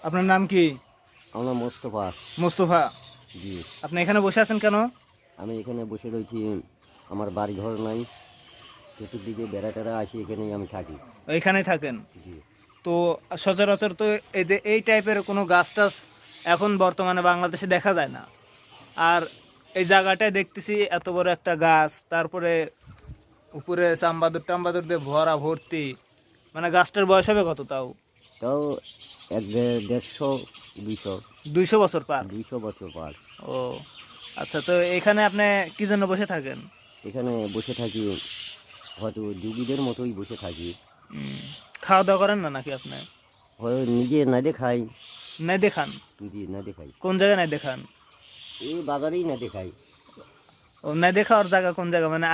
আপনার নাম কি? আমার নাম মোস্তফা। মোস্তফা। জি। আপনি এখানে বসে আছেন কেন? আমি এখানে বসে রয়েছি, আমার বাড়ি ঘর নাই, চতুর্দিকে বেড়া টেড়া আসি, এখানেই আমি থাকি। এখানেই থাকেন? জি। তো সচরাচর তো এই যে এই টাইপের কোনো গাছ টাছ এখন বর্তমানে বাংলাদেশে দেখা যায় না। আর এই জায়গাটায় দেখতেছি এত বড় একটা গাছ, তারপরে উপরে চাম্বাদুর টাম্বাদুর দিয়ে ভরা ভর্তি। মানে গাছটার বয়স হবে কত তাও? তাও 100, 150, 200 বছর পার? 200 বছর পার। ও আচ্ছা, তো এখানে আপনি কি জন্য বসে থাকেন? এখানে বসে থাকি, হয়তো যুগীদের মতোই বসে থাকি। উম, খাওয়া দাওয়া করেন না নাকি আপনি? হয় নিজে না দেখাই। নাই দেখান? জি, না দেখাই। কোন জায়গায় নাই দেখান? এই বাজারেই না দেখাই। ও নাই দেখাওয়ার জায়গা কোন জায়গা, মানে